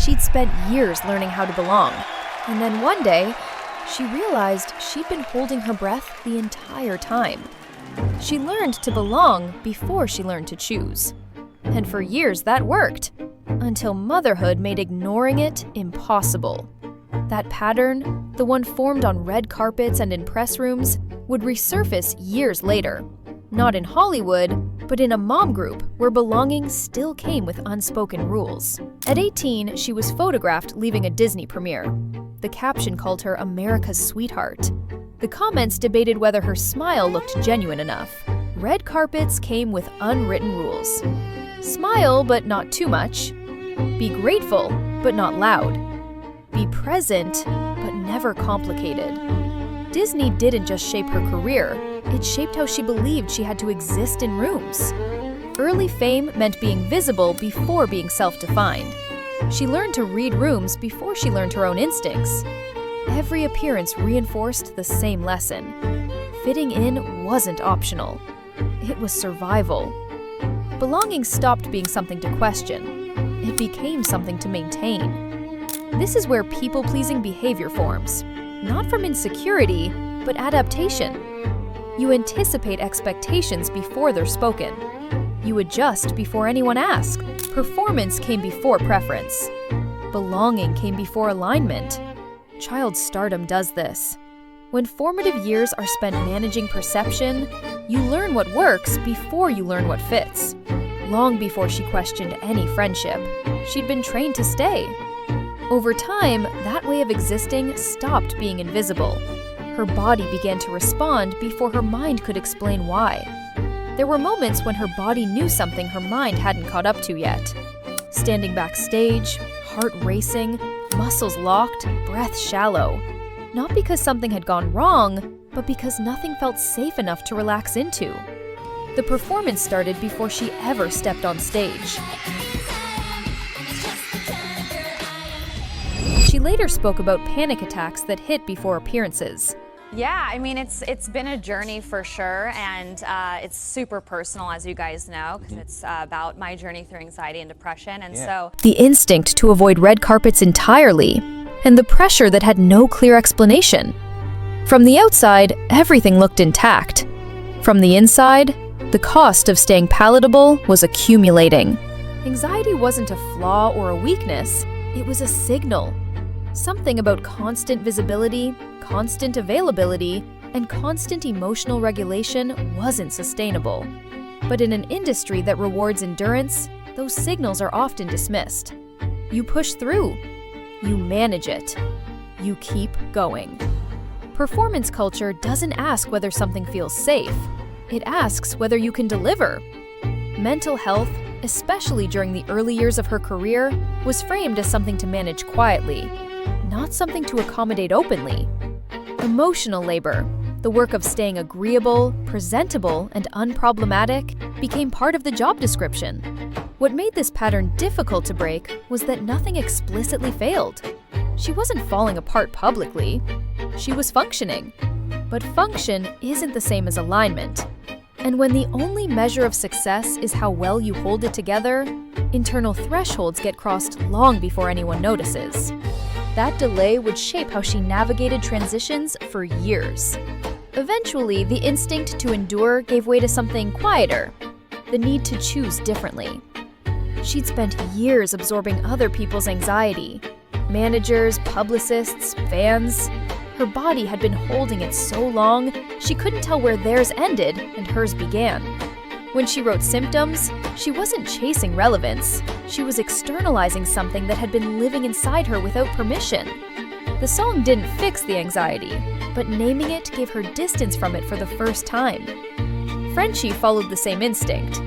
She'd spent years learning how to belong, and then one day, she realized she'd been holding her breath the entire time. She learned to belong before she learned to choose. And for years that worked, until motherhood made ignoring it impossible. That pattern, the one formed on red carpets and in press rooms, would resurface years later. Not in Hollywood, but in a mom group where belonging still came with unspoken rules. At 18, she was photographed leaving a Disney premiere. The caption called her America's sweetheart. The comments debated whether her smile looked genuine enough. Red carpets came with unwritten rules. Smile, but not too much. Be grateful, but not loud. Be present, but never complicated. Disney didn't just shape her career, it shaped how she believed she had to exist in rooms. Early fame meant being visible before being self-defined. She learned to read rooms before she learned her own instincts. Every appearance reinforced the same lesson. Fitting in wasn't optional. It was survival. Belonging stopped being something to question. It became something to maintain. This is where people-pleasing behavior forms, not from insecurity, but adaptation. You anticipate expectations before they're spoken. You adjust before anyone asks. Performance came before preference. Belonging came before alignment. Child stardom does this. When formative years are spent managing perception, you learn what works before you learn what fits. Long before she questioned any friendship, she'd been trained to stay. Over time, that way of existing stopped being invisible. Her body began to respond before her mind could explain why. There were moments when her body knew something her mind hadn't caught up to yet. Standing backstage, heart racing, muscles locked, breath shallow. Not because something had gone wrong, but because nothing felt safe enough to relax into. The performance started before she ever stepped on stage. She later spoke about panic attacks that hit before appearances. Yeah, I mean, it's been a journey for sure, and it's super personal, as you guys know, because it's about my journey through anxiety and depression, and so... The instinct to avoid red carpets entirely, and the pressure that had no clear explanation. From the outside, everything looked intact. From the inside, the cost of staying palatable was accumulating. Anxiety wasn't a flaw or a weakness, it was a signal. Something about constant visibility, constant availability, and constant emotional regulation wasn't sustainable. But in an industry that rewards endurance, those signals are often dismissed. You push through. You manage it. You keep going. Performance culture doesn't ask whether something feels safe. It asks whether you can deliver. Mental health, especially during the early years of her career, was framed as something to manage quietly, not something to accommodate openly. Emotional labor, the work of staying agreeable, presentable, and unproblematic, became part of the job description. What made this pattern difficult to break was that nothing explicitly failed. She wasn't falling apart publicly. She was functioning. But function isn't the same as alignment. And when the only measure of success is how well you hold it together, internal thresholds get crossed long before anyone notices. That delay would shape how she navigated transitions for years. Eventually, the instinct to endure gave way to something quieter, the need to choose differently. She'd spent years absorbing other people's anxiety. Managers, publicists, fans. Her body had been holding it so long, she couldn't tell where theirs ended and hers began. When she wrote Symptoms, she wasn't chasing relevance. She was externalizing something that had been living inside her without permission. The song didn't fix the anxiety, but naming it gave her distance from it for the first time. Frenchie followed the same instinct.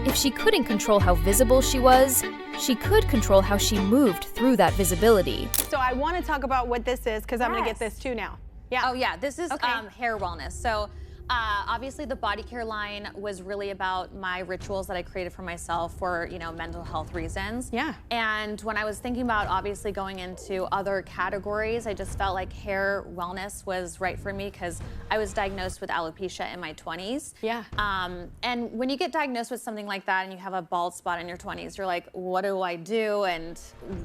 If she couldn't control how visible she was, she could control how she moved through that visibility. So I want to talk about what this is, because I'm going to get this too now. Yeah. Oh yeah, this is hair wellness. So Obviously, the body care line was really about my rituals that I created for myself for, mental health reasons. Yeah. And when I was thinking about obviously going into other categories, I just felt like hair wellness was right for me because I was diagnosed with alopecia in my 20s. Yeah. And when you get diagnosed with something like that and you have a bald spot in your 20s, you're like, what do I do? And,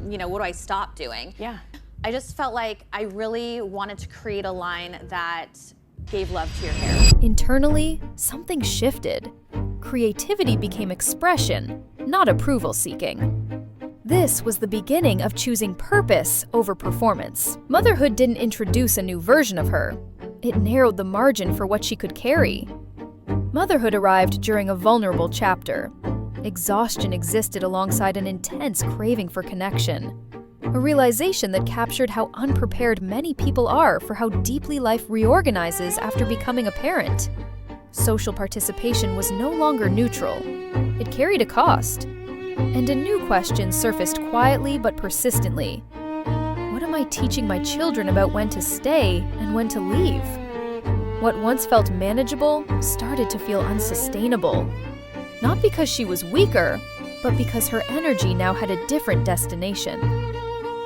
what do I stop doing? Yeah. I just felt like I really wanted to create a line that gave love to your hair. Internally, something shifted. Creativity became expression, not approval seeking. This was the beginning of choosing purpose over performance. Motherhood didn't introduce a new version of her. It narrowed the margin for what she could carry. Motherhood arrived during a vulnerable chapter. Exhaustion existed alongside an intense craving for connection. A realization that captured how unprepared many people are for how deeply life reorganizes after becoming a parent. Social participation was no longer neutral. It carried a cost. And a new question surfaced quietly but persistently. What am I teaching my children about when to stay and when to leave? What once felt manageable started to feel unsustainable. Not because she was weaker, but because her energy now had a different destination.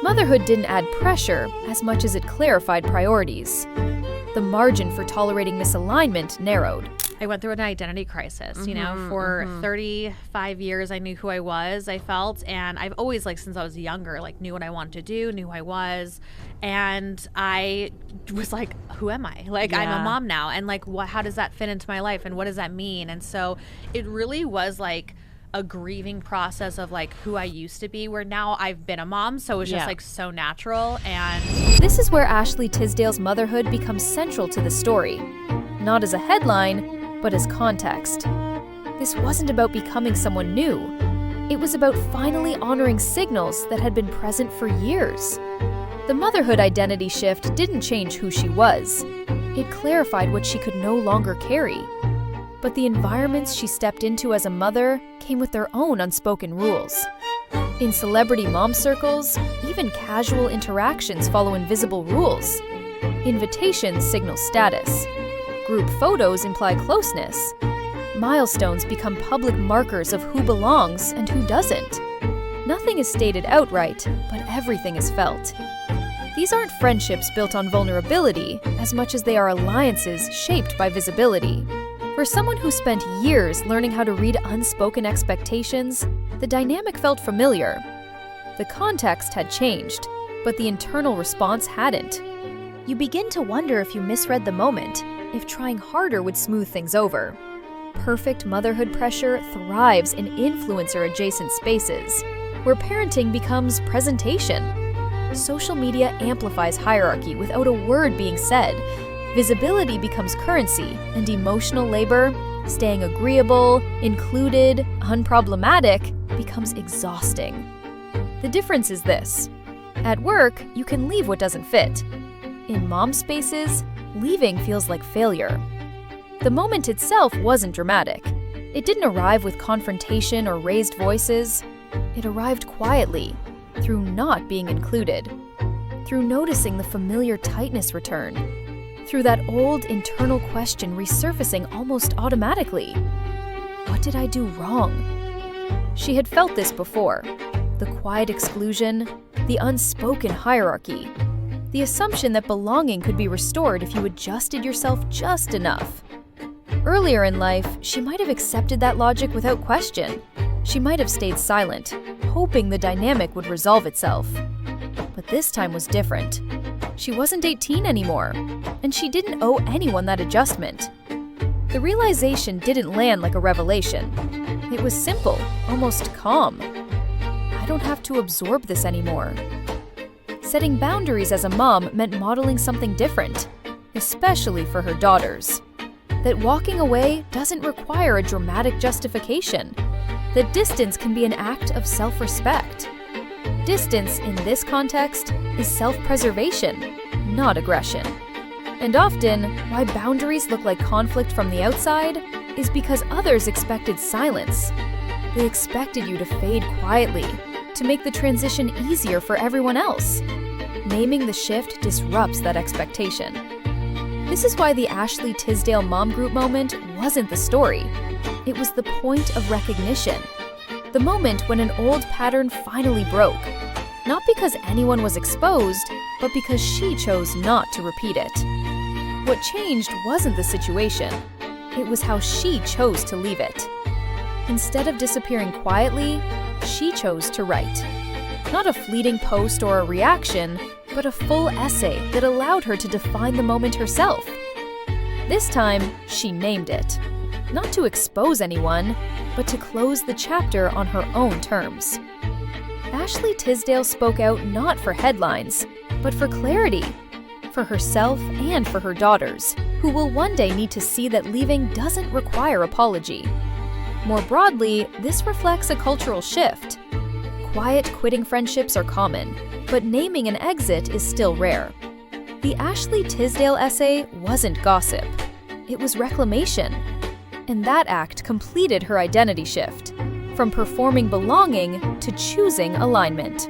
Motherhood didn't add pressure as much as it clarified priorities. The margin for tolerating misalignment narrowed. I went through an identity crisis, for 35 years I knew who I was, I felt, and I've always, since I was younger, knew what I wanted to do, knew who I was, and I was like, who am I? I'm a mom now, and how does that fit into my life, and what does that mean? And so it really was a grieving process of who I used to be, where now I've been a mom, so it was just so natural. And this is where Ashley Tisdale's motherhood becomes central to the story, not as a headline, but as context. This wasn't about becoming someone new. It was about finally honoring signals that had been present for years. The motherhood identity shift didn't change who she was. It clarified what she could no longer carry. But the environments she stepped into as a mother came with their own unspoken rules. In celebrity mom circles, even casual interactions follow invisible rules. Invitations signal status. Group photos imply closeness. Milestones become public markers of who belongs and who doesn't. Nothing is stated outright, but everything is felt. These aren't friendships built on vulnerability as much as they are alliances shaped by visibility. For someone who spent years learning how to read unspoken expectations, the dynamic felt familiar. The context had changed, but the internal response hadn't. You begin to wonder if you misread the moment, if trying harder would smooth things over. Perfect motherhood pressure thrives in influencer-adjacent spaces, where parenting becomes presentation. Social media amplifies hierarchy without a word being said. Visibility becomes currency, and emotional labor, staying agreeable, included, unproblematic, becomes exhausting. The difference is this. At work, you can leave what doesn't fit. In mom spaces, leaving feels like failure. The moment itself wasn't dramatic. It didn't arrive with confrontation or raised voices. It arrived quietly, through not being included, through noticing the familiar tightness return, through that old internal question resurfacing almost automatically. What did I do wrong? She had felt this before. The quiet exclusion, the unspoken hierarchy, the assumption that belonging could be restored if you adjusted yourself just enough. Earlier in life, she might have accepted that logic without question. She might have stayed silent, hoping the dynamic would resolve itself. But this time was different. She wasn't 18 anymore, and she didn't owe anyone that adjustment. The realization didn't land like a revelation. It was simple, almost calm. I don't have to absorb this anymore. Setting boundaries as a mom meant modeling something different, especially for her daughters. That walking away doesn't require a dramatic justification. That distance can be an act of self-respect. Distance in this context is self-preservation, not aggression. And often, why boundaries look like conflict from the outside is because others expected silence. They expected you to fade quietly, to make the transition easier for everyone else. Naming the shift disrupts that expectation. This is why the Ashley Tisdale mom group moment wasn't the story. It was the point of recognition. The moment when an old pattern finally broke. Not because anyone was exposed, but because she chose not to repeat it. What changed wasn't the situation. It was how she chose to leave it. Instead of disappearing quietly, she chose to write. Not a fleeting post or a reaction, but a full essay that allowed her to define the moment herself. This time, she named it. Not to expose anyone, but to close the chapter on her own terms. Ashley Tisdale spoke out not for headlines, but for clarity. For herself and for her daughters, who will one day need to see that leaving doesn't require apology. More broadly, this reflects a cultural shift. Quiet quitting friendships are common, but naming an exit is still rare. The Ashley Tisdale essay wasn't gossip. It was reclamation. And that act completed her identity shift, from performing belonging to choosing alignment.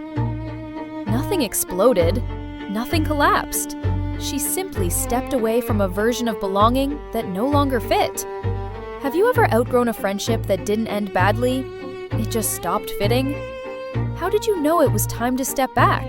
Nothing exploded, nothing collapsed. She simply stepped away from a version of belonging that no longer fit. Have you ever outgrown a friendship that didn't end badly? It just stopped fitting? How did you know it was time to step back?